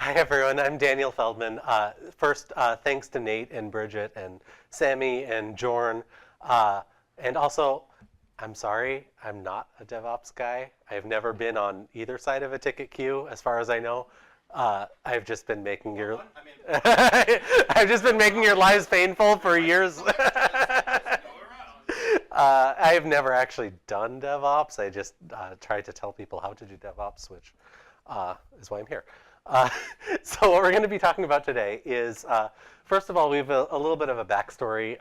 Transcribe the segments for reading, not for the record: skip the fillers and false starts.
Hi everyone, I'm Daniel Feldman. First, thanks to Nate and Bridget and Sammy and Jorn. And also, I'm sorry, I'm not a DevOps guy. I've never been on either side of a ticket queue, as far as I know. I've just been making your I've just been making your lives painful for years. I've never actually done DevOps. I just try to tell people how to do DevOps, which is why I'm here. So what we're going to be talking about today is, first of all, we have a little bit of a backstory,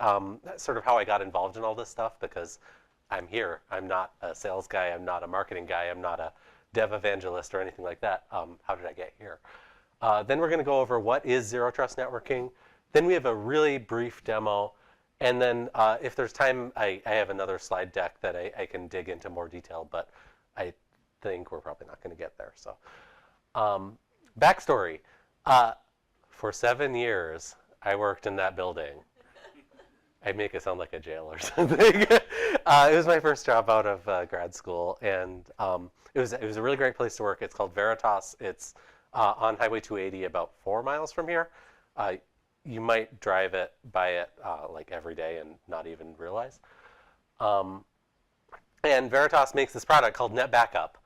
sort of how I got involved in all this stuff, because I'm here. I'm not a sales guy. I'm not a marketing guy. I'm not a dev evangelist or anything like that. How did I get here? Then we're going to go over what is Zero Trust networking. Then we have a really brief demo. And then if there's time, I have another slide deck that I can dig into more detail, but I think we're probably not going to get there. So backstory. For 7 years, I worked in that building. I make it sound like a jail or something. It was my first job out of grad school, and it was a really great place to work. It's called Veritas. It's on Highway 280, about 4 miles from here. You might drive it by it like every day and not even realize. And Veritas makes this product called Net Backup.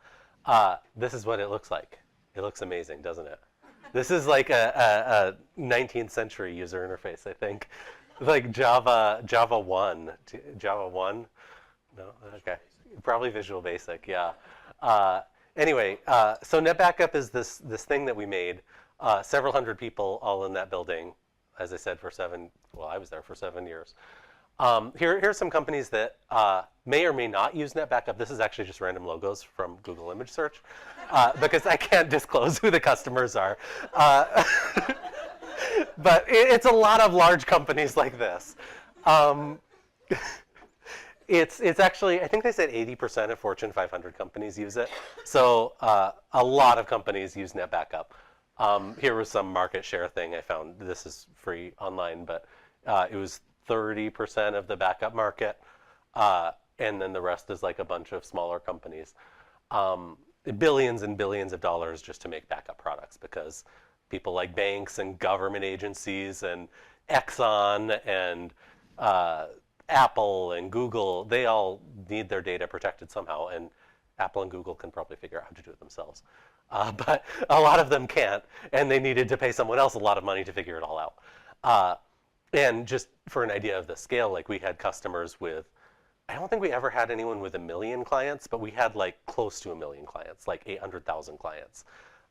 This is what it looks like. It looks amazing, doesn't it? This is like a 19th century user interface, I think. Like Java 1. Java 1? No? Okay. Probably Visual Basic, yeah. Anyway, so Net Backup is this thing that we made. Several hundred people all in that building. As I said, I was there for 7 years. Here's some companies that may or may not use Net Backup. This is actually just random logos from Google Image Search, because I can't disclose who the customers are. But it's a lot of large companies like this. It's actually, I think they said 80% of Fortune 500 companies use it. So a lot of companies use Net Backup. Here was some market share thing I found. This is free online, but it was 30% of the backup market, and then the rest is like a bunch of smaller companies. Billions and billions of dollars just to make backup products, because people like banks and government agencies and Exxon and Apple and Google, they all need their data protected somehow, and Apple and Google can probably figure out how to do it themselves. But a lot of them can't, and they needed to pay someone else a lot of money to figure it all out. And just for an idea of the scale, like we had customers with, I don't think we ever had anyone with 1 million clients, but we had like close to 1 million clients, like 800,000 clients.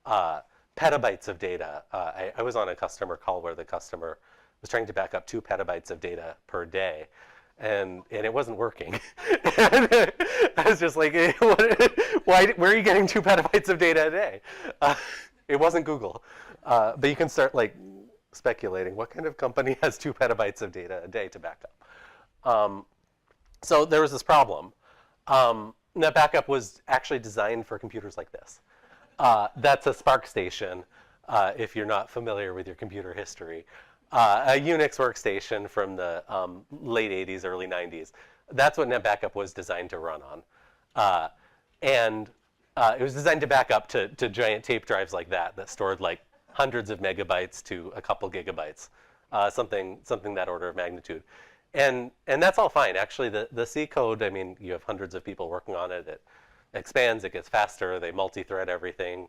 Petabytes of data. I was on a customer call where the customer was trying to back up 2 petabytes of data per day, and it wasn't working. I was just like, where are you getting 2 petabytes of data a day? It wasn't Google. But you can start like speculating what kind of company has 2 petabytes of data a day to back up. So there was this problem. Net Backup was actually designed for computers like this. That's a Spark station, if you're not familiar with your computer history. A Unix workstation from the late 80s, early 90s. That's what Net Backup was designed to run on. And it was designed to back up to giant tape drives like that stored like hundreds of megabytes to a couple gigabytes, something that order of magnitude. And that's all fine. Actually, the C code, I mean, you have hundreds of people working on it. It expands, it gets faster, they multi-thread everything.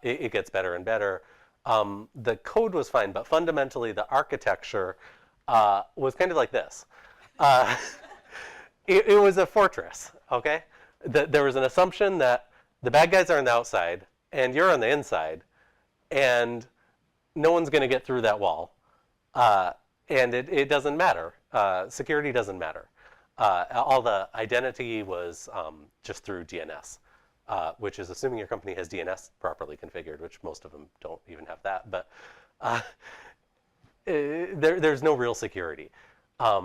It gets better and better. The code was fine, but fundamentally the architecture was kind of like this. It was a fortress, okay? There was an assumption that the bad guys are on the outside and you're on the inside, and no one's going to get through that wall. And it doesn't matter. Security doesn't matter. All the identity was just through DNS. Which is assuming your company has DNS properly configured, which most of them don't even have that. But there's no real security. A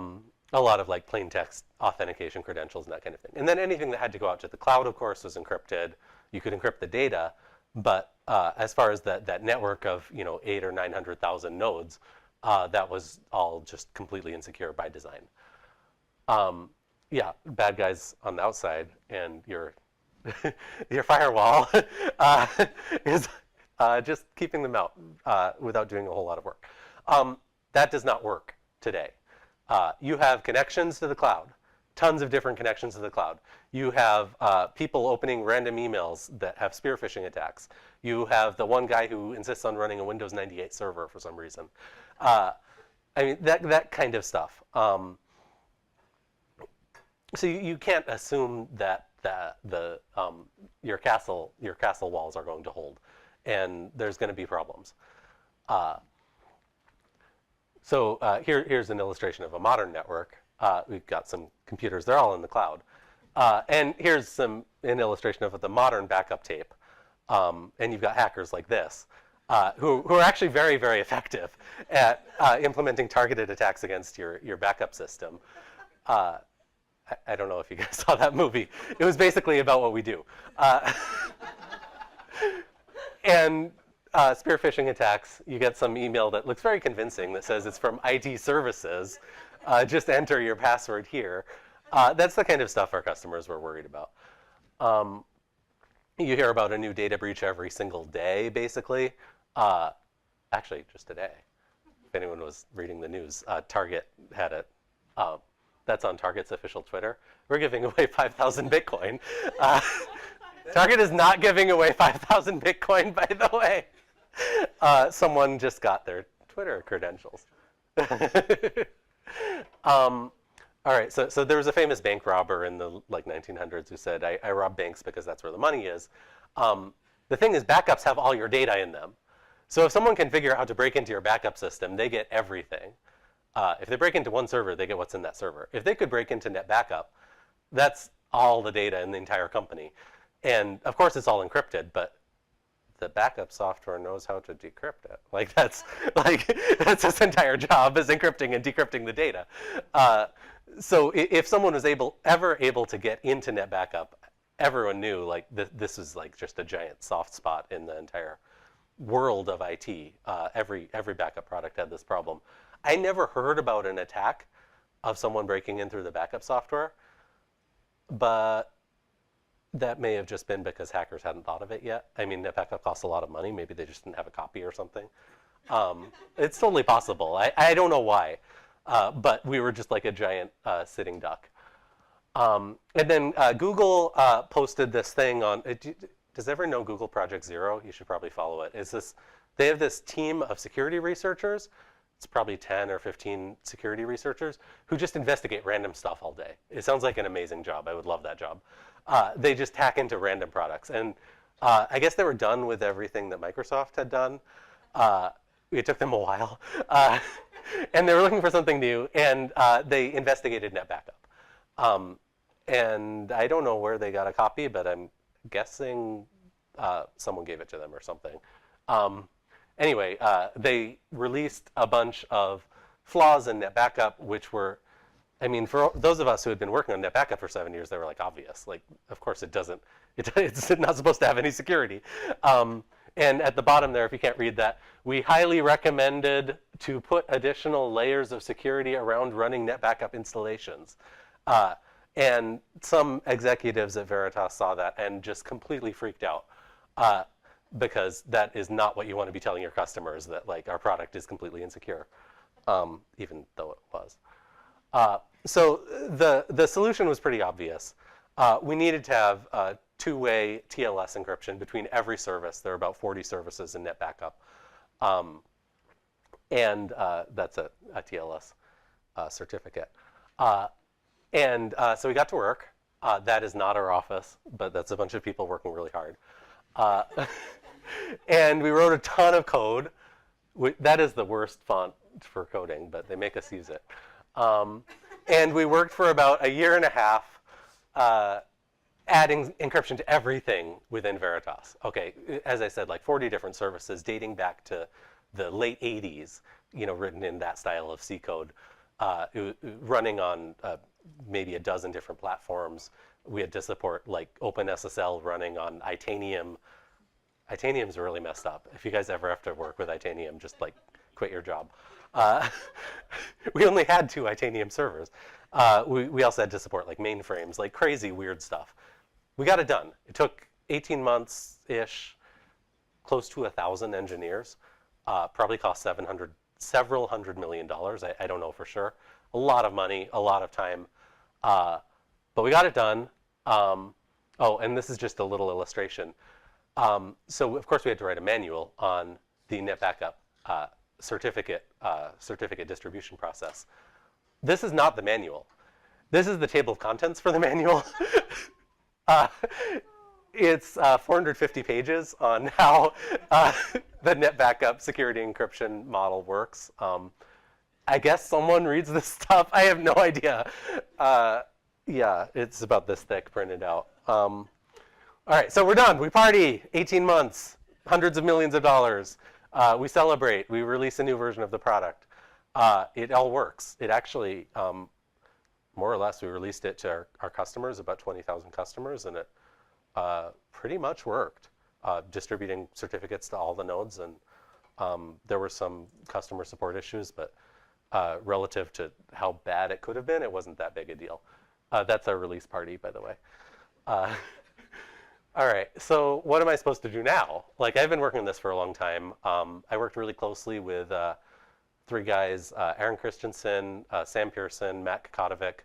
lot of like plain text authentication credentials and that kind of thing. And then anything that had to go out to the cloud, of course, was encrypted. You could encrypt the data, but as far as that network of 800,000 or 900,000 nodes, that was all just completely insecure by design. Yeah, bad guys on the outside, and your firewall is just keeping them out without doing a whole lot of work. That does not work today. You have connections to the cloud, tons of different connections to the cloud. You have people opening random emails that have spear phishing attacks. You have the one guy who insists on running a Windows 98 server for some reason. I mean, that kind of stuff. So you can't assume that your castle walls are going to hold, and there's going to be problems. Here's an illustration of a modern network. We've got some computers; they're all in the cloud. And here's an illustration of the modern backup tape. And you've got hackers like this, who are actually very, very effective at implementing targeted attacks against your backup system. I don't know if you guys saw that movie. It was basically about what we do. And spear phishing attacks, you get some email that looks very convincing that says it's from IT services. Just enter your password here. That's the kind of stuff our customers were worried about. You hear about a new data breach every single day, basically. Actually, just today. If anyone was reading the news, Target had it. That's on Target's official Twitter. We're giving away 5,000 Bitcoin. Target is not giving away 5,000 Bitcoin, by the way. Someone just got their Twitter credentials. All right, so there was a famous bank robber in the 1900s who said, I rob banks because that's where the money is. The thing is, backups have all your data in them. So if someone can figure out how to break into your backup system, they get everything. If they break into one server, they get what's in that server. If they could break into NetBackup, that's all the data in the entire company. And of course, it's all encrypted, but the backup software knows how to decrypt it. That's its entire job, is encrypting and decrypting the data. So if someone was ever able to get into NetBackup, everyone knew this is just a giant soft spot in the entire world of IT. Every backup product had this problem. I never heard about an attack of someone breaking in through the backup software, but that may have just been because hackers hadn't thought of it yet. I mean, NetBackup costs a lot of money. Maybe they just didn't have a copy or something. It's totally possible. I don't know why, but we were just like a giant sitting duck. And then Google posted this thing on. Does everyone know Google Project Zero? You should probably follow it. They have this team of security researchers. It's probably 10 or 15 security researchers who just investigate random stuff all day. It sounds like an amazing job. I would love that job. They just hack into random products. And I guess they were done with everything that Microsoft had done. It took them a while. And they were looking for something new, and they investigated NetBackup. And I don't know where they got a copy, but I'm guessing someone gave it to them or something. Anyway, they released a bunch of flaws in NetBackup, which were, I mean, for those of us who had been working on NetBackup for 7 years, they were obvious. Of course it doesn't, it's not supposed to have any security. And at the bottom there, if you can't read that, we highly recommended to put additional layers of security around running NetBackup installations. And some executives at Veritas saw that and just completely freaked out. Because that is not what you want to be telling your customers, that our product is completely insecure, even though it was. So the solution was pretty obvious. We needed to have two-way TLS encryption between every service. There are about 40 services in NetBackup. And that's a TLS certificate. So we got to work. That is not our office, but that's a bunch of people working really hard. And we wrote a ton of code. That is the worst font for coding, but they make us use it. And we worked for about a year and a half adding encryption to everything within Veritas. Okay, as I said, 40 different services dating back to the late 80s, written in that style of C code, running on maybe a dozen different platforms. We had to support OpenSSL running on Itanium. Itanium's really messed up. If you guys ever have to work with Itanium, just quit your job. We only had 2 Itanium servers. We also had to support mainframes, crazy weird stuff. We got it done. It took 18 months-ish. close to 1,000 engineers, probably cost several hundred million dollars. I don't know for sure. A lot of money, a lot of time. But we got it done. Oh, and this is just a little illustration. So of course we had to write a manual on the NetBackup certificate distribution process. This is not the manual. This is the table of contents for the manual. It's 450 pages on how the NetBackup security encryption model works. I guess someone reads this stuff. I have no idea. Yeah, it's about this thick printed out. All right, so we're done. We party. 18 months, hundreds of millions of dollars. We celebrate. We release a new version of the product. It all works. It actually, more or less, we released it to our customers, about 20,000 customers, and it pretty much worked, distributing certificates to all the nodes. And there were some customer support issues, but relative to how bad it could have been, it wasn't that big a deal. That's our release party, by the way. All right, so what am I supposed to do now? Like, I've been working on this for a long time. I worked really closely with 3 guys, Aaron Christensen, Sam Pearson, Matt Kokotovic,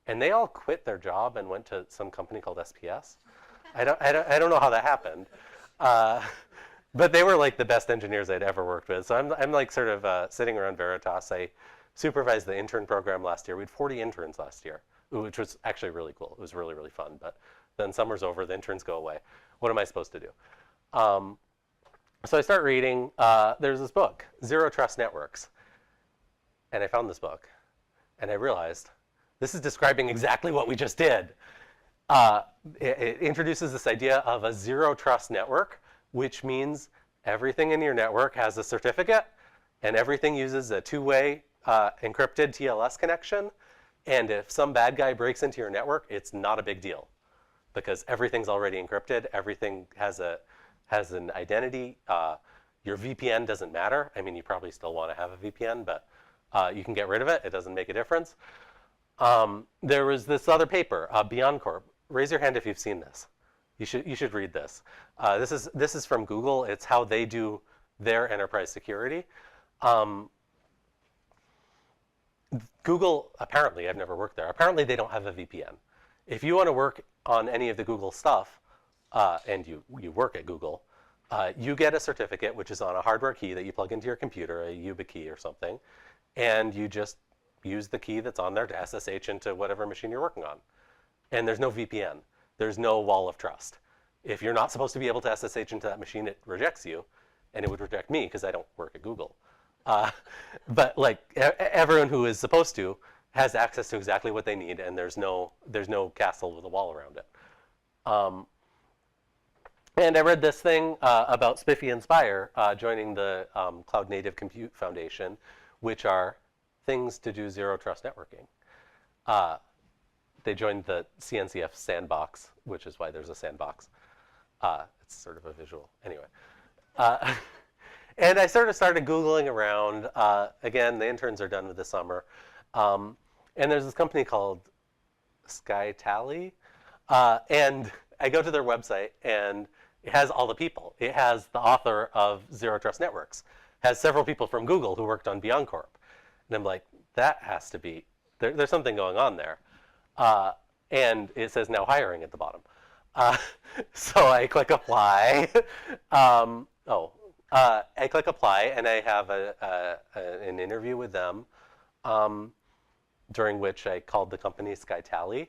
and they all quit their job and went to some company called SPS. I don't know how that happened. But they were like the best engineers I'd ever worked with. So I'm like sort of sitting around Veritas. I supervised the intern program last year. We had 40 interns last year, which was actually really cool. It was really, really fun. But then summer's over, the interns go away. What am I supposed to do? So I start reading. There's this book, Zero Trust Networks. And I found this book. And I realized this is describing exactly what we just did. It introduces this idea of a zero trust network, which means everything in your network has a certificate, and everything uses a two-way encrypted TLS connection. And if some bad guy breaks into your network, it's not a big deal, because everything's already encrypted. Everything has an identity. Your VPN doesn't matter. I mean, you probably still want to have a VPN, but you can get rid of it. It doesn't make a difference. There was this other paper, Beyond Corp. Raise your hand if you've seen this. You should read this. This is from Google. It's how they do their enterprise security. Google, apparently, I've never worked there. Apparently, they don't have a VPN. If you want to work on any of the Google stuff, and you work at Google, you get a certificate, which is on a hardware key that you plug into your computer, a YubiKey or something, and you just use the key that's on there to SSH into whatever machine you're working on. And there's no VPN. There's no wall of trust. If you're not supposed to be able to SSH into that machine, it rejects you, and it would reject me because I don't work at Google. But like everyone who is supposed to has access to exactly what they need, and there's no castle with a wall around it. And I read this thing about SPIFFE and SPIRE joining the Cloud Native Compute Foundation, which are things to do zero trust networking. They joined the CNCF sandbox, which is why there's a sandbox. It's sort of a visual. Anyway. And I sort of started Googling around. Again, the interns are done with the summer. And there's this company called SkyTally. And I go to their website, and it has all the people. It has the author of Zero Trust Networks. It has several people from Google who worked on Beyond Corp. And I'm like, that has to be, there's something going on there. And it says now hiring at the bottom. So I click apply. I click apply, and I have an interview with them, during which I called the company SkyTally,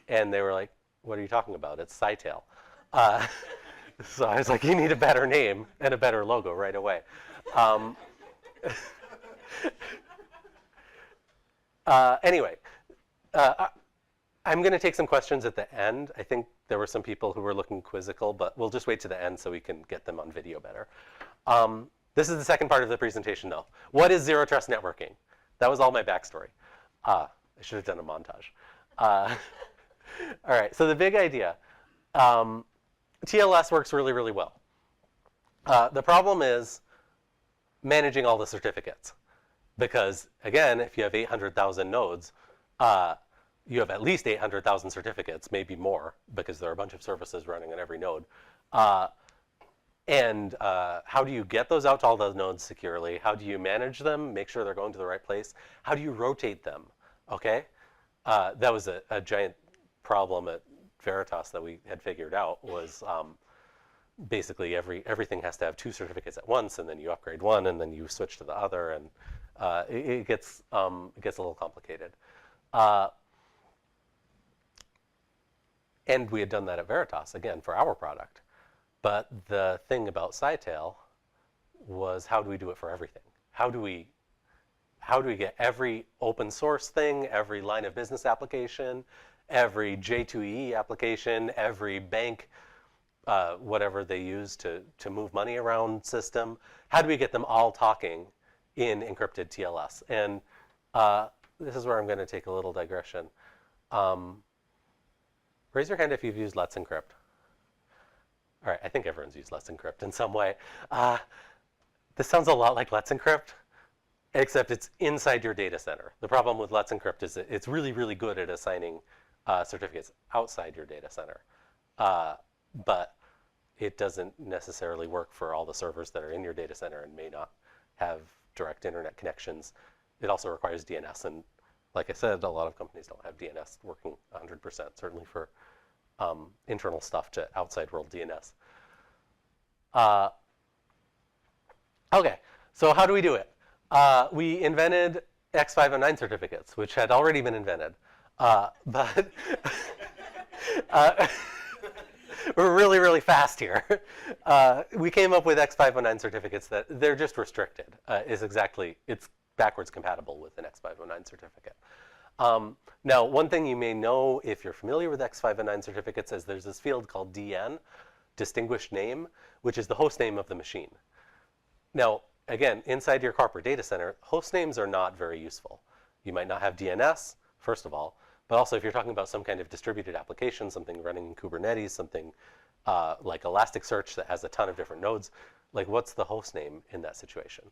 and they were like, "What are you talking about? It's SciTail." So I was like, "You need a better name and a better logo right away." Anyway. I'm going to take some questions at the end. I think there were some people who were looking quizzical, but we'll just wait to the end so we can get them on video better. This is the second part of the presentation, though. What is zero trust networking? That was all my backstory. I should have done a montage. All right, so the big idea. TLS works really, really well. The problem is managing all the certificates. Because, again, if you have 800,000 nodes, you have at least 800,000 certificates, maybe more, because there are a bunch of services running on every node. And how do you get those out to all those nodes securely? How do you manage them, make sure they're going to the right place? How do you rotate them, okay? That was a giant problem at Veritas that we had figured out was basically everything has to have 2 certificates at once, and then you upgrade one, and then you switch to the other, and it gets a little complicated. And we had done that at Veritas, again, for our product. But the thing about Cytail was, how do we do it for everything? How do we get every open source thing, every line of business application, every J2EE application, every bank, whatever they use to move money around system, how do we get them all talking in encrypted TLS? And this is where I'm going to take a little digression. Raise your hand if you've used Let's Encrypt. All right, I think everyone's used Let's Encrypt in some way. This sounds a lot like Let's Encrypt, except it's inside your data center. The problem with Let's Encrypt is that it's really, really good at assigning certificates outside your data center. But it doesn't necessarily work for all the servers that are in your data center and may not have direct internet connections. It also requires DNS, and like I said, a lot of companies don't have DNS working 100%, certainly for internal stuff to outside world DNS. Okay, so how do we do it? We invented X509 certificates, which had already been invented. But we're really, really fast here. We came up with X509 certificates that they're just restricted. It's backwards compatible with an X509 certificate. Now, one thing you may know if you're familiar with X509 certificates is there's this field called DN, distinguished name, which is the host name of the machine. Now, again, inside your corporate data center, host names are not very useful. You might not have DNS, first of all, but also if you're talking about some kind of distributed application, something running in Kubernetes, something like Elasticsearch that has a ton of different nodes, like what's the host name in that situation?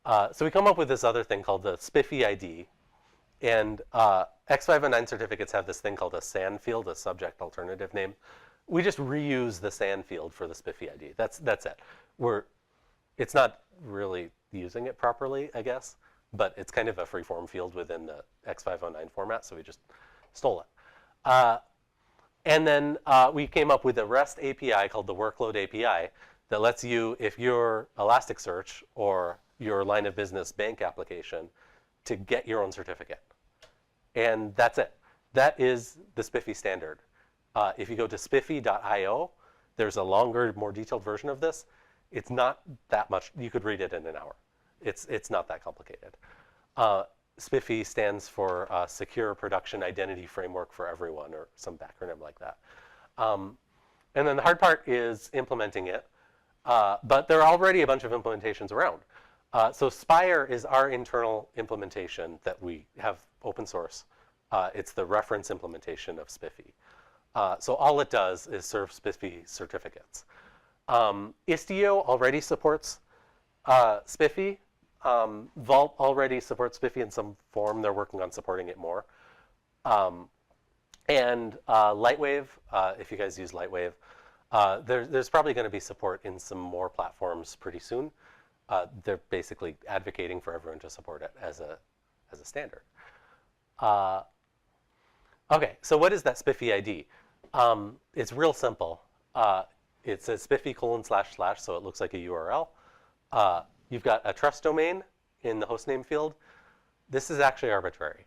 So we come up with this other thing called the Spiffy Id. And X509 certificates have this thing called a SAN field, a subject alternative name. We just reuse the SAN field for the Spiffy ID. That's it. It's not really using it properly, I guess, but it's kind of a free-form field within the X509 format, so we just stole it. And then we came up with a REST API called the Workload API that lets you, if you're Elasticsearch or your line of business bank application, to get your own certificate. And that's it. That is the Spiffy standard. If you go to spiffy.io, there's a longer, more detailed version of this. It's not that much. You could read it in an hour. It's not that complicated. Spiffy stands for Secure Production Identity Framework for Everyone, or some acronym like that. And then the hard part is implementing it. But there are already a bunch of implementations around. So SPIRE is our internal implementation that we have open source. It's the reference implementation of Spiffy. So all it does is serve Spiffy certificates. Istio already supports Spiffy. Vault already supports Spiffy in some form. They're working on supporting it more. And Lightwave, if you guys use Lightwave, there's probably going to be support in some more platforms pretty soon. They're basically advocating for everyone to support it as a standard. Okay, so what is that Spiffy ID? It's real simple. It says spiffy:// so it looks like a URL. You've got a trust domain in the hostname field. This is actually arbitrary.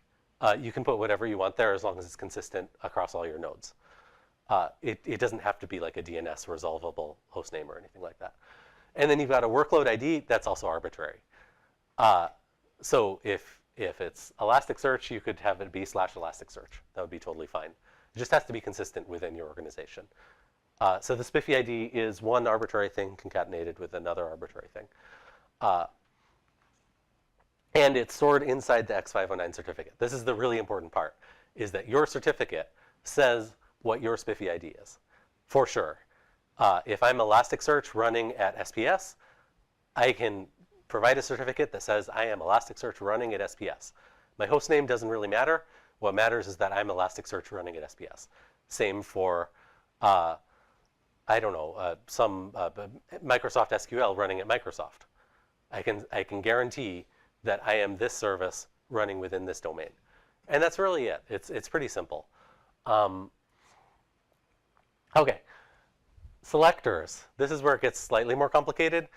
You can put whatever you want there as long as it's consistent across all your nodes. It doesn't have to be like a DNS resolvable hostname or anything like that. And then you've got a workload ID that's also arbitrary. So if it's Elasticsearch, you could have it be /Elasticsearch. That would be totally fine. It just has to be consistent within your organization. So the Spiffy ID is one arbitrary thing concatenated with another arbitrary thing. And it's stored inside the X509 certificate. This is the really important part, is that your certificate says what your Spiffy ID is, for sure. If I'm Elasticsearch running at SPS, I can provide a certificate that says I am Elasticsearch running at SPS. My host name doesn't really matter. What matters is that I'm Elasticsearch running at SPS. Same for I don't know, some Microsoft SQL running at Microsoft. I can guarantee that I am this service running within this domain. And that's really it. It's pretty simple. Okay, selectors. This is where it gets slightly more complicated.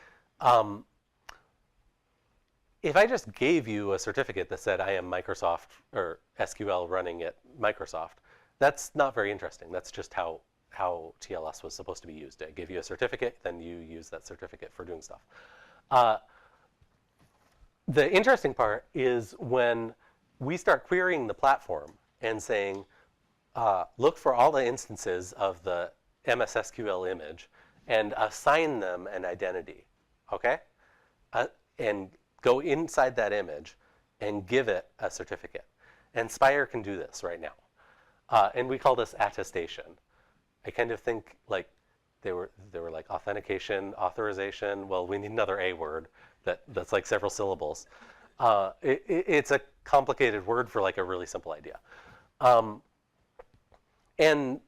If I just gave you a certificate that said I am Microsoft or SQL running at Microsoft, that's not very interesting. That's just how TLS was supposed to be used. I give you a certificate, then you use that certificate for doing stuff. The interesting part is when we start querying the platform and saying, look for all the instances of the MS SQL image and assign them an identity, okay? And go inside that image and give it a certificate. And Spire can do this right now. And we call this attestation. I kind of think like they were like authentication, authorization. Well, we need another A word that's like several syllables. It's a complicated word for like a really simple idea. And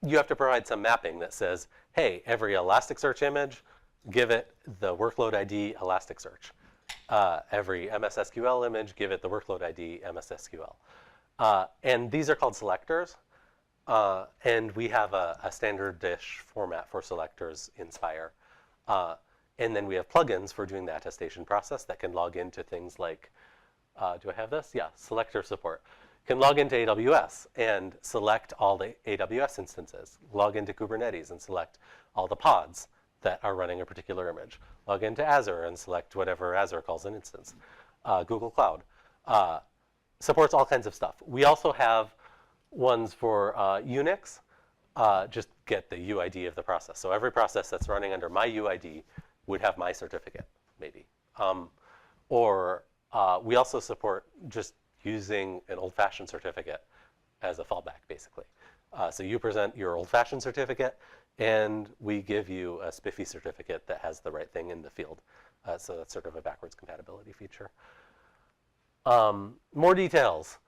you have to provide some mapping that says, hey, every Elasticsearch image, give it the workload ID Elasticsearch. Every MS SQL image, give it the workload ID MS SQL. And these are called selectors. And we have a standard-ish format for selectors in Spire. And then we have plugins for doing the attestation process that can log into things like, do I have this? Yeah, selector support. Can log into AWS and select all the AWS instances. Log into Kubernetes and select all the pods that are running a particular image. Log into Azure and select whatever Azure calls an instance. Google Cloud. Supports all kinds of stuff. We also have ones for Unix. Just get the UID of the process. So every process that's running under my UID would have my certificate, maybe. Or we also support just using an old-fashioned certificate as a fallback, basically. So you present your old-fashioned certificate, and we give you a Spiffy certificate that has the right thing in the field. So that's sort of a backwards compatibility feature. More details.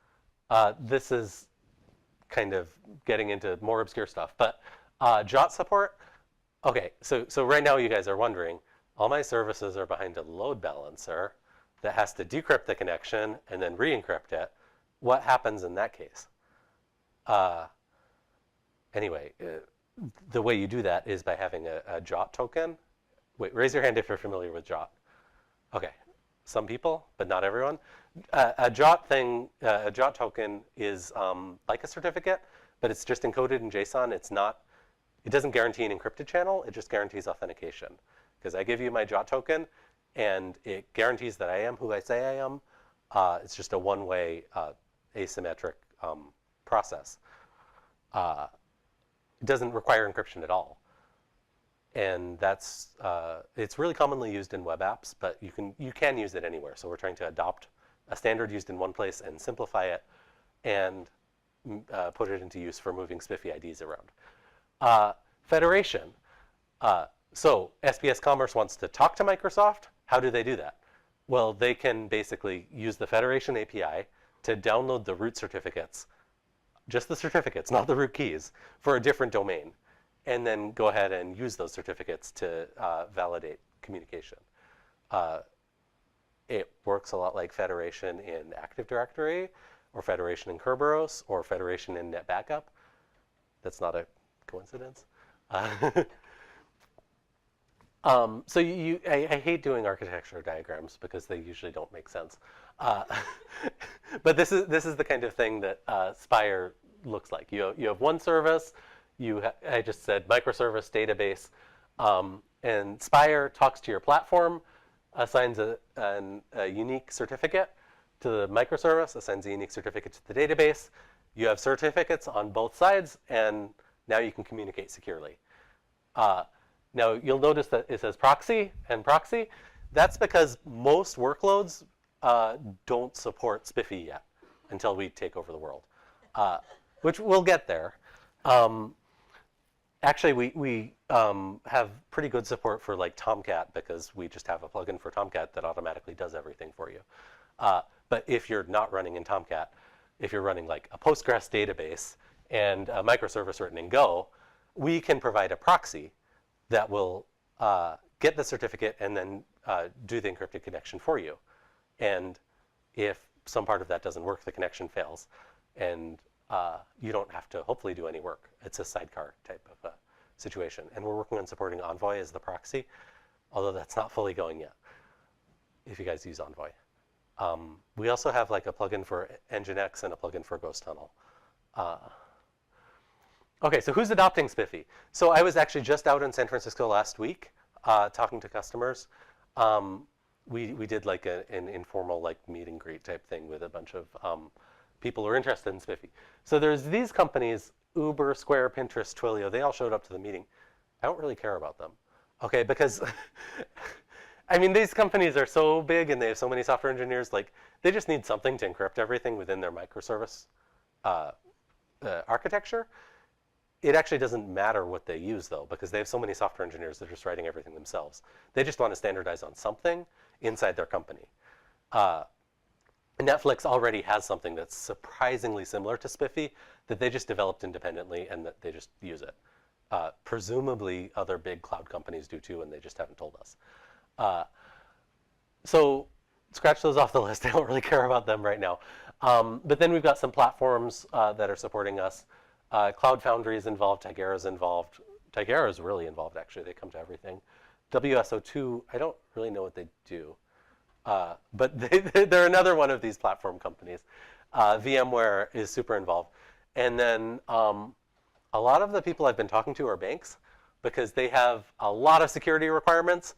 This is kind of getting into more obscure stuff, but JOT support. Okay, so right now you guys are wondering, all my services are behind a load balancer that has to decrypt the connection and then re-encrypt it. What happens in that case? Anyway, the way you do that is by having a JOT token. Wait, raise your hand if you're familiar with JOT. Okay, some people, but not everyone. A JOT token is like a certificate, but it's just encoded in JSON. It doesn't guarantee an encrypted channel. It just guarantees authentication. Because I give you my JOT token, and it guarantees that I am who I say I am. It's just a one-way asymmetric process. It doesn't require encryption at all. And it's really commonly used in web apps, but you can use it anywhere. So we're trying to adopt a standard used in one place and simplify it and put it into use for moving Spiffy IDs around. Federation. So SPS Commerce wants to talk to Microsoft. How do they do that? Well, they can basically use the Federation API to download the root certificates, just the certificates, not the root keys, for a different domain, and then go ahead and use those certificates to validate communication. It works a lot like Federation in Active Directory, or Federation in Kerberos, or Federation in NetBackup. That's not a coincidence. So I hate doing architecture diagrams because they usually don't make sense. But this is the kind of thing that Spire looks like. You have one service. I just said microservice database, and Spire talks to your platform, assigns a unique certificate to the microservice, assigns a unique certificate to the database. You have certificates on both sides, and now you can communicate securely. Now, you'll notice that it says proxy and proxy. That's because most workloads don't support Spiffy yet until we take over the world, which we'll get there. Actually, we have pretty good support for like Tomcat because we just have a plugin for Tomcat that automatically does everything for you. But if you're not running in Tomcat, if you're running like a Postgres database and a microservice written in Go, we can provide a proxy that will get the certificate and then do the encrypted connection for you. And if some part of that doesn't work, the connection fails. And you don't have to hopefully do any work. It's a sidecar type of situation. And we're working on supporting Envoy as the proxy, although that's not fully going yet, if you guys use Envoy. We also have like a plugin for Nginx and a plugin for Ghost Tunnel. Okay, so who's adopting Spiffy? So I was actually just out in San Francisco last week talking to customers. We did like an informal like meet and greet type thing with a bunch of people who are interested in Spiffy. So there's these companies, Uber, Square, Pinterest, Twilio, they all showed up to the meeting. I don't really care about them, okay, because I mean, these companies are so big and they have so many software engineers, like they just need something to encrypt everything within their microservice architecture. It actually doesn't matter what they use though, because they have so many software engineers that are just writing everything themselves. They just want to standardize on something inside their company. Netflix already has something that's surprisingly similar to Spiffy that they just developed independently and that they just use it. Presumably other big cloud companies do too, and they just haven't told us. So scratch those off the list. I don't really care about them right now. But then we've got some platforms that are supporting us. Cloud Foundry is involved, Tigera is involved. Tigera is really involved, actually. They come to everything. WSO2, I don't really know what they do. But they're another one of these platform companies. VMware is super involved. And then a lot of the people I've been talking to are banks because they have a lot of security requirements.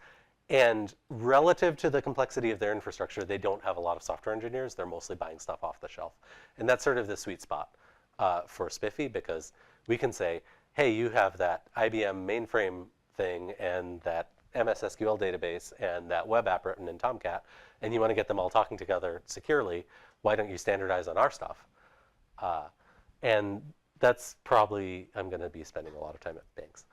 And relative to the complexity of their infrastructure, they don't have a lot of software engineers. They're mostly buying stuff off the shelf. And that's sort of the sweet spot for Spiffy, because we can say, hey, you have that IBM mainframe thing and that MS SQL database and that web app written in Tomcat, and you want to get them all talking together securely, why don't you standardize on our stuff? And that's probably, I'm going to be spending a lot of time at banks.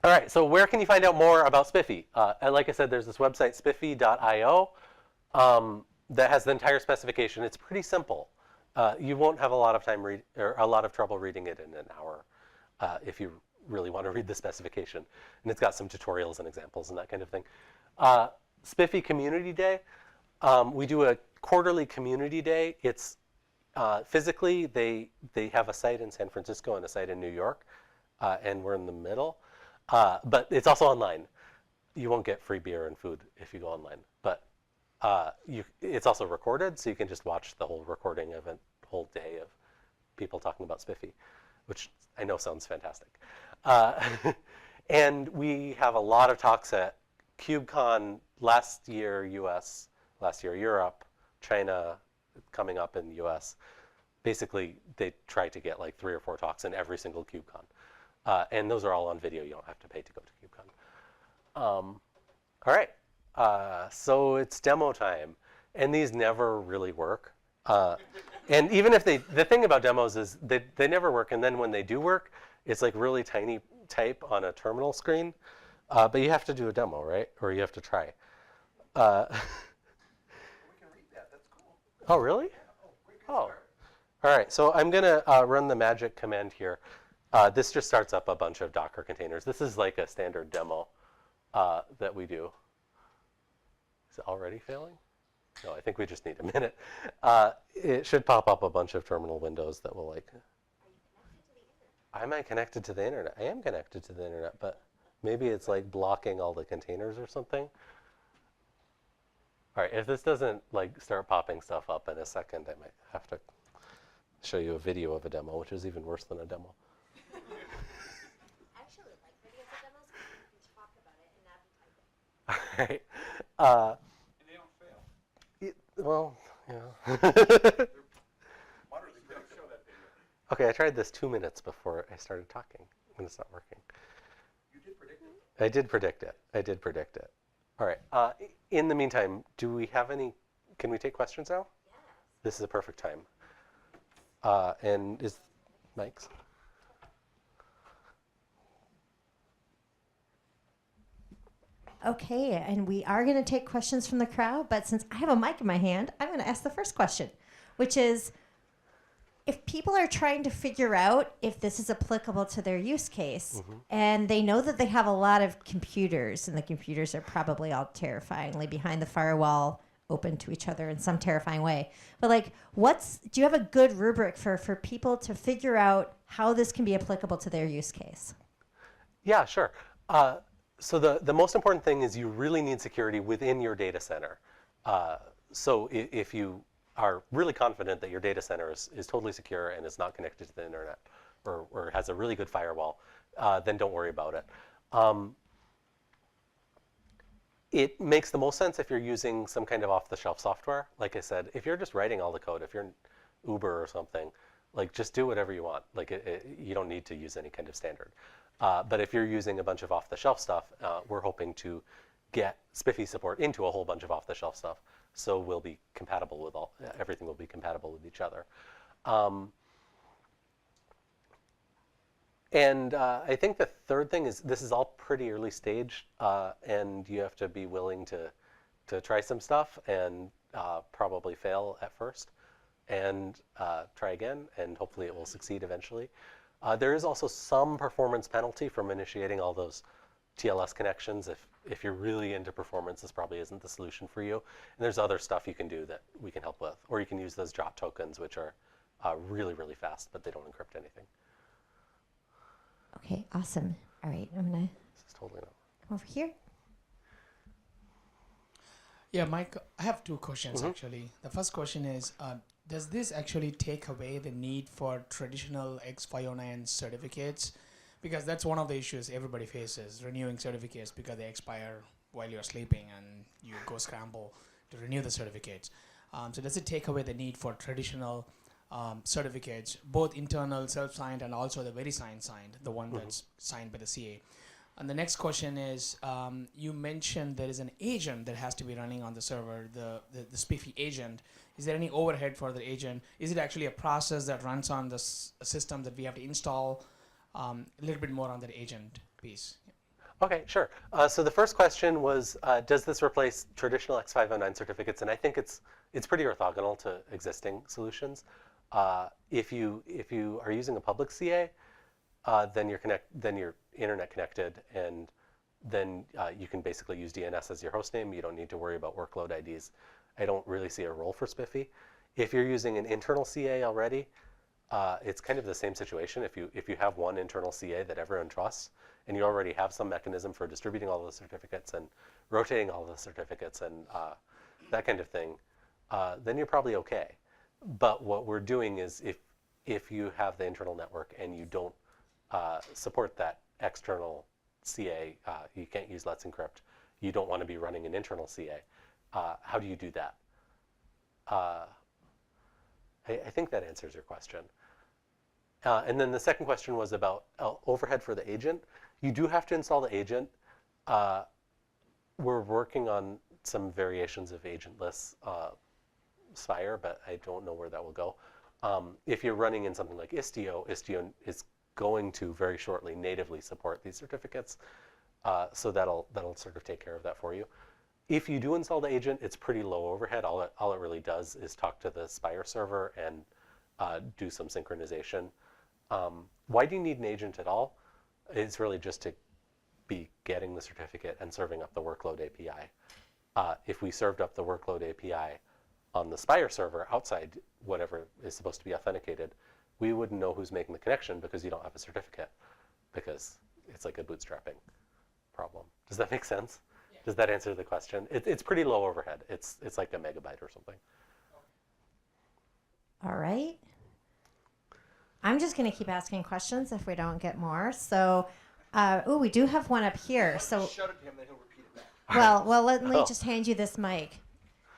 All right, so where can you find out more about Spiffy? And like I said, there's this website, spiffy.io, that has the entire specification. It's pretty simple. You won't have a lot of time or a lot of trouble reading it in an hour if you really want to read the specification. And it's got some tutorials and examples and that kind of thing. Spiffy Community Day. We do a quarterly community day. It's physically, they have a site in San Francisco and a site in New York, and we're in the middle. But it's also online. You won't get free beer and food if you go online. But it's also recorded, so you can just watch the whole recording of a whole day of people talking about Spiffy, which I know sounds fantastic. And we have a lot of talks at KubeCon last year, US, last year, Europe, China, coming up in the US. Basically, they try to get like 3 or 4 talks in every single KubeCon. And those are all on video. You don't have to pay to go to KubeCon. All right. So it's demo time. And these never really work. And even if the thing about demos is they never work. And then when they do work, it's like really tiny type on a terminal screen. But you have to do a demo, right? Or you have to try. We can read that. That's cool. Oh, really? Yeah. Oh. All right. So I'm going to run the magic command here. This just starts up a bunch of Docker containers. This is like a standard demo that we do. Is it already failing? No, I think we just need a minute. It should pop up a bunch of terminal windows that will like... Am I connected to the internet? I am connected to the internet, but maybe it's like blocking all the containers or something. All right, if this doesn't like start popping stuff up in a second, I might have to show you a video of a demo, which is even worse than a demo. I actually like videos of demos because you can talk about it and not be typing. All right. And they don't fail. Well, yeah. Monitors don't show that video. Okay, I tried this 2 minutes before I started talking, and it's not working. You did predict it. I did predict it. I did predict it. All right. In the meantime, do we have any? Can we take questions now? Yes. This is a perfect time. And is Mike's? Okay, and we are going to take questions from the crowd, but since I have a mic in my hand, I'm going to ask the first question, which is, if people are trying to figure out if this is applicable to their use case, and they know that they have a lot of computers, and the computers are probably all terrifyingly behind the firewall, open to each other in some terrifying way. But like, do you have a good rubric for people to figure out how this can be applicable to their use case? Yeah, sure. So the most important thing is you really need security within your data center. So if you are really confident that your data center is totally secure and is not connected to the internet or has a really good firewall, then don't worry about it. It makes the most sense if you're using some kind of off-the-shelf software. Like I said, if you're just writing all the code, if you're Uber or something, like just do whatever you want. Like you don't need to use any kind of standard. But if you're using a bunch of off-the-shelf stuff, we're hoping to get Spiffy support into a whole bunch of off-the-shelf stuff. So we'll be compatible with everything will be compatible with each other. And I think the third thing is this is all pretty early stage, and you have to be willing to try some stuff and probably fail at first and try again, and hopefully it will succeed eventually. There is also some performance penalty from initiating all those TLS connections. If you're really into performance, this probably isn't the solution for you. And there's other stuff you can do that we can help with. Or you can use those drop tokens, which are really, really fast, but they don't encrypt anything. Okay, awesome. All right, I'm going to This is totally not. come over here. Yeah, Mike, I have two questions actually. The first question is, does this actually take away the need for traditional X509 certificates? Because that's one of the issues everybody faces, renewing certificates because they expire while you're sleeping and you go scramble to renew the certificates. So does it take away the need for traditional certificates, both internal self-signed and also the very signed, the one that's signed by the CA? And the next question is, you mentioned there is an agent that has to be running on the server, the Spiffy agent. Is there any overhead for the agent? Is it actually a process that runs on the system that we have to install? A little bit more on that agent piece. Okay, sure. So the first question was, does this replace traditional X509 certificates? And I think it's pretty orthogonal to existing solutions. If you are using a public CA, then you're internet connected, and then you can basically use DNS as your hostname. You don't need to worry about workload IDs. I don't really see a role for Spiffy. If you're using an internal CA already, it's kind of the same situation. If you have one internal CA that everyone trusts, and you already have some mechanism for distributing all the certificates and rotating all the certificates and that kind of thing, then you're probably okay. But what we're doing is if you have the internal network and you don't support that external CA, you can't use Let's Encrypt, you don't want to be running an internal CA, how do you do that? I think that answers your question. And then the second question was about overhead for the agent. You do have to install the agent. We're working on some variations of agentless SPIRE, but I don't know where that will go. If you're running in something like Istio is going to very shortly natively support these certificates. So that'll sort of take care of that for you. If you do install the agent, it's pretty low overhead. All it really does is talk to the SPIRE server and do some synchronization. Why do you need an agent at all? It's really just to be getting the certificate and serving up the Workload API. If we served up the Workload API on the SPIRE server outside whatever is supposed to be authenticated, we wouldn't know who's making the connection because you don't have a certificate, because it's like a bootstrapping problem. Does that make sense? Yeah. Does that answer the question? It's pretty low overhead. It's like a megabyte or something. All right. I'm just going to keep asking questions if we don't get more. So, we do have one up here. So, shout it to him, then he'll repeat it back. well, let me just hand you this mic,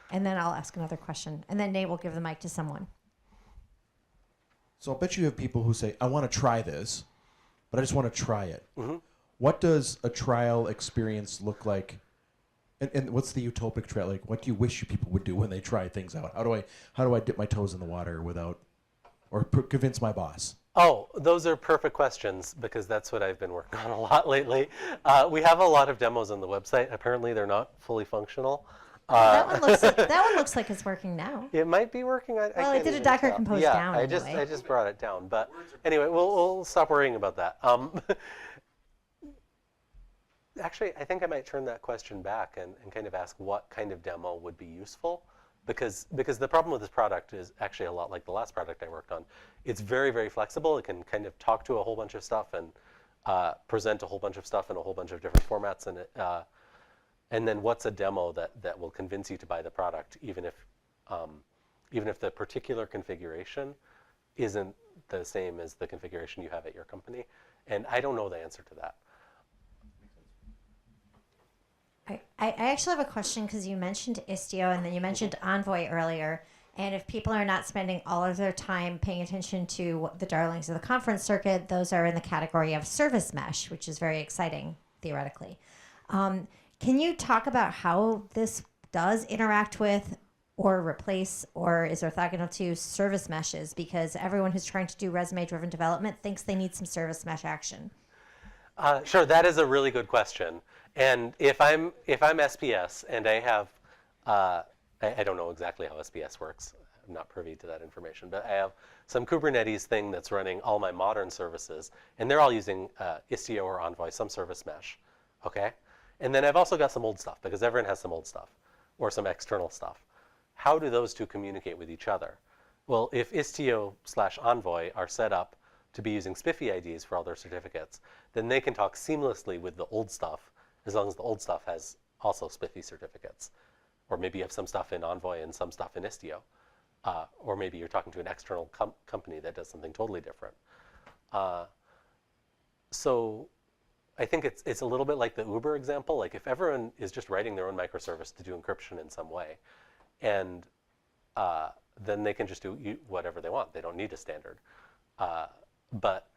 and then I'll ask another question, and then Nate will give the mic to someone. So I'll bet you have people who say, I want to try this, but I just want to try it. Mm-hmm. What does a trial experience look like? And what's the utopic trial like? What do you wish people would do when they try things out? How do I dip my toes in the water without, or convince my boss? Oh, those are perfect questions, because that's what I've been working on a lot lately. We have a lot of demos on the website. Apparently they're not fully functional. That one looks like it's working now. It might be working. I Well, it can't did a even Docker tell. compose yeah, down I just anyway. brought it down. But anyway, we'll stop worrying about that. Actually, I think I might turn that question back and kind of ask what kind of demo would be useful, because the problem with this product is actually a lot like the last product I worked on. It's very, very flexible. It can kind of talk to a whole bunch of stuff and present a whole bunch of stuff in a whole bunch of different formats, and then what's a demo that will convince you to buy the product, even if the particular configuration isn't the same as the configuration you have at your company. And I don't know the answer to that. I actually have a question because you mentioned Istio and then you mentioned Envoy earlier. And if people are not spending all of their time paying attention to the darlings of the conference circuit, those are in the category of service mesh, which is very exciting, theoretically. Can you talk about how this does interact with or replace or is orthogonal to service meshes? Because everyone who's trying to do resume-driven development thinks they need some service mesh action. Sure, that is a really good question. And if I'm SPS and I have, I don't know exactly how SPS works. I'm not privy to that information, but I have some Kubernetes thing that's running all my modern services, and they're all using Istio or Envoy, some service mesh, okay? And then I've also got some old stuff, because everyone has some old stuff, or some external stuff. How do those two communicate with each other? Well, if Istio/Envoy are set up to be using Spiffy IDs for all their certificates, then they can talk seamlessly with the old stuff, as long as the old stuff has also Spiffy certificates. Or maybe you have some stuff in Envoy and some stuff in Istio. Or maybe you're talking to an external company that does something totally different. So I think it's a little bit like the Uber example. Like if everyone is just writing their own microservice to do encryption in some way, and then they can just do whatever they want. They don't need a standard. But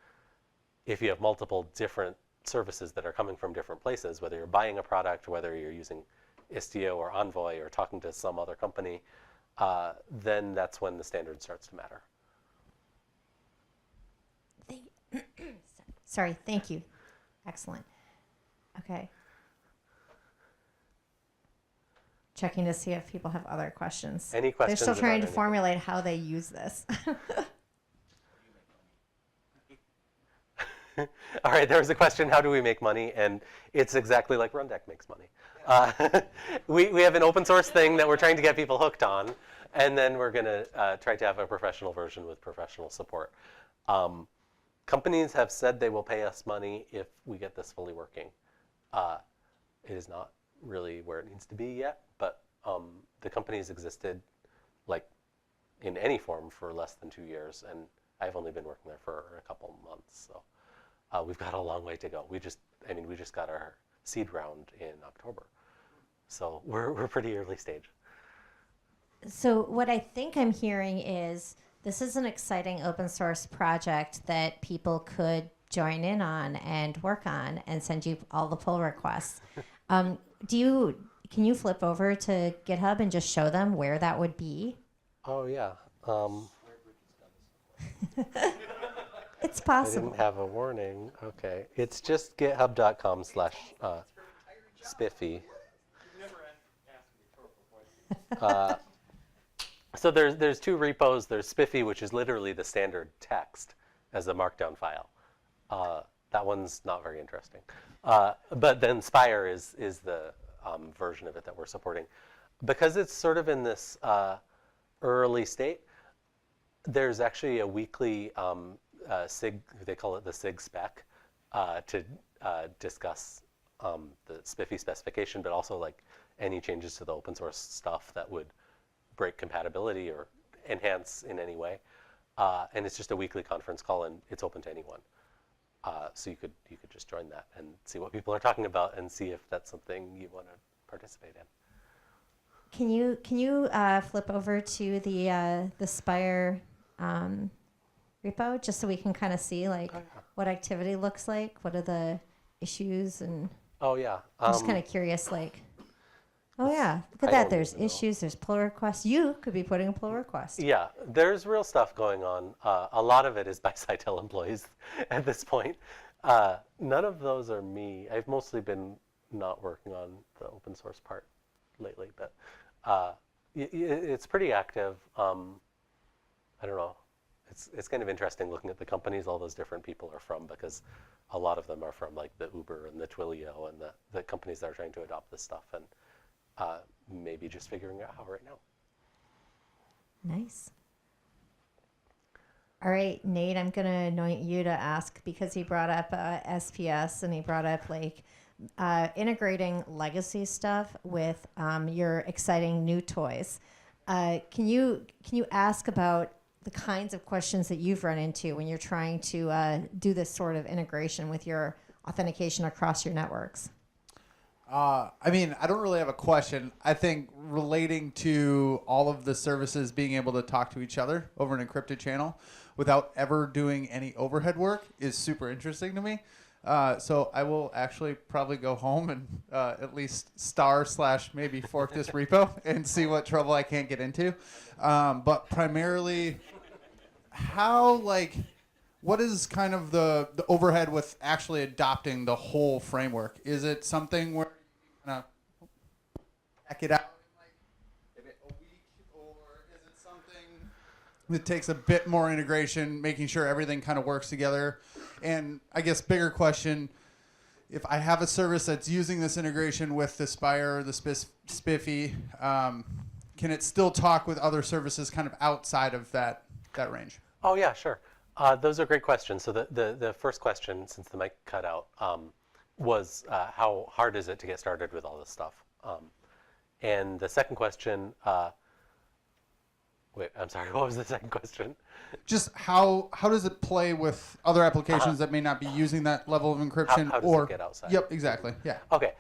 if you have multiple different services that are coming from different places, whether you're buying a product, whether you're using Istio or Envoy or talking to some other company, then that's when the standard starts to matter. Sorry, thank you. Excellent. Okay. Checking to see if people have other questions. Any questions? They're still trying about to anything? formulate how they use this. All right, there was a question, how do we make money? And it's exactly like Rundeck makes money. We have an open source thing that we're trying to get people hooked on, and then we're going to try to have a professional version with professional support. Companies have said they will pay us money if we get this fully working. It is not really where it needs to be yet, but the company's existed like in any form for less than 2 years, and I've only been working there for a couple months, so we've got a long way to go. We just got our seed round in October, so we're pretty early stage. So what I think I'm hearing is this is an exciting open source project that people could join in on and work on and send you all the pull requests. Can you flip over to GitHub and just show them where that would be? Oh yeah. It's I possible. didn't have a warning. Okay, it's just github.com/spiffy. So there's two repos. There's Spiffy, which is literally the standard text as a markdown file. That one's not very interesting. But then Spire is the version of it that we're supporting. Because it's sort of in this early state, there's actually a weekly SIG, they call it the SIG spec, to discuss the Spiffy specification, but also like any changes to the open source stuff that would break compatibility or enhance in any way. And it's just a weekly conference call, and it's open to anyone. So you could just join that and see what people are talking about and see if that's something you want to participate in. Can you flip over to the Spire repo just so we can kind of see like what activity looks like? What are the issues? And Oh yeah. I'm just kind of curious, like, oh yeah, look at that. There's issues. There's pull requests. You could be putting a pull request. Yeah, there's real stuff going on. A lot of it is by Sitel employees at this point. None of those are me. I've mostly been not working on the open source part lately, but It's pretty active. I don't know. It's kind of interesting looking at the companies all those different people are from, because a lot of them are from like the Uber and the Twilio and the companies that are trying to adopt this stuff, and maybe just figuring out how right now. Nice. All right, Nate, I'm going to anoint you to ask, because he brought up SPS and he brought up like integrating legacy stuff with your exciting new toys. Can you ask about the kinds of questions that you've run into when you're trying to do this sort of integration with your authentication across your networks? I mean, I don't really have a question. I think relating to all of the services being able to talk to each other over an encrypted channel without ever doing any overhead work is super interesting to me. So I will actually probably go home and at least / maybe fork this repo and see what trouble I can't get into. But primarily, what is kind of the overhead with actually adopting the whole framework? Is it something where you kind of back it out in like maybe a week, or is it something that takes a bit more integration, making sure everything kind of works together? And I guess bigger question, if I have a service that's using this integration with the Spire or the Spiffy, can it still talk with other services kind of outside of that range? Oh yeah, sure. Those are great questions. So the first question, since the mic cut out, was how hard is it to get started with all this stuff? And the second question, wait, I'm sorry, what was the second question? Just how does it play with other applications that may not be using that level of encryption? How does it get outside? Yep, exactly. Yeah. Okay.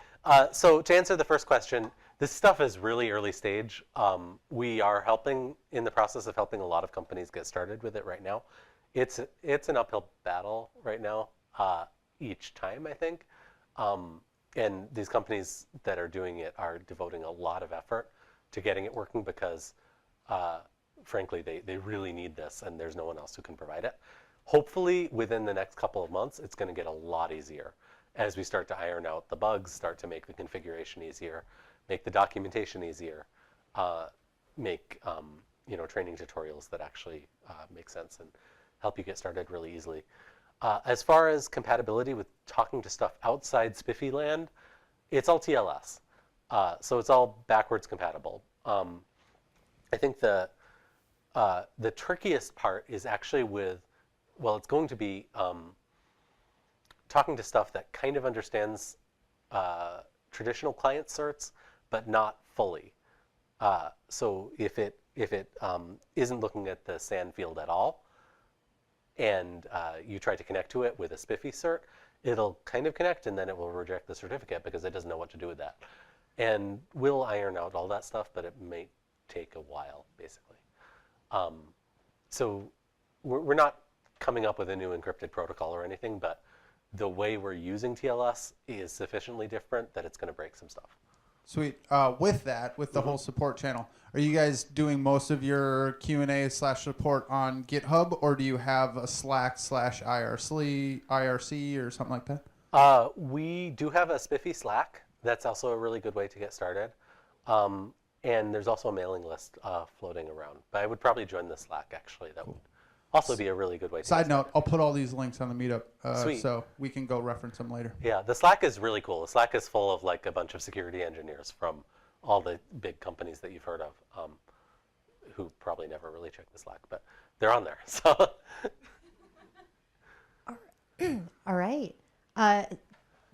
So to answer the first question, this stuff is really early stage. We are in the process of helping a lot of companies get started with it right now. It's an uphill battle right now, each time, I think. And these companies that are doing it are devoting a lot of effort to getting it working, because frankly, they really need this, and there's no one else who can provide it. Hopefully, within the next couple of months, it's going to get a lot easier as we start to iron out the bugs, start to make the configuration easier, make the documentation easier, make training tutorials that actually make sense and help you get started really easily. As far as compatibility with talking to stuff outside Spiffy land, it's all TLS. So it's all backwards compatible. I think the trickiest part is actually it's going to be talking to stuff that kind of understands traditional client certs, but not fully. So if it isn't looking at the SAN field at all, and you try to connect to it with a Spiffy cert, it'll kind of connect, and then it will reject the certificate because it doesn't know what to do with that. And we'll iron out all that stuff, but it may take a while, basically. So we're not coming up with a new encrypted protocol or anything, but the way we're using TLS is sufficiently different that it's going to break some stuff. Sweet. With the whole support channel, are you guys doing most of your Q&A/support on GitHub, or do you have a Slack/IRC or something like that? We do have a Spiffy Slack. That's also a really good way to get started. And there's also a mailing list floating around. But I would probably join the Slack, actually. That would also be a really good way to Side note, I'll put all these links on the meetup Sweet. So we can go reference them later. Yeah, the Slack is really cool. The Slack is full of like a bunch of security engineers from all the big companies that you've heard of, who probably never really check the Slack, but they're on there. So. All right.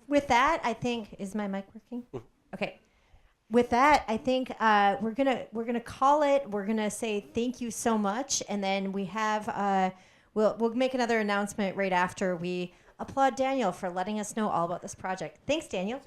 With that, I think, is my mic working? Okay. With that, I think we're gonna call it. We're gonna say thank you so much, and then we have we'll make another announcement right after we applaud Daniel for letting us know all about this project. Thanks, Daniel.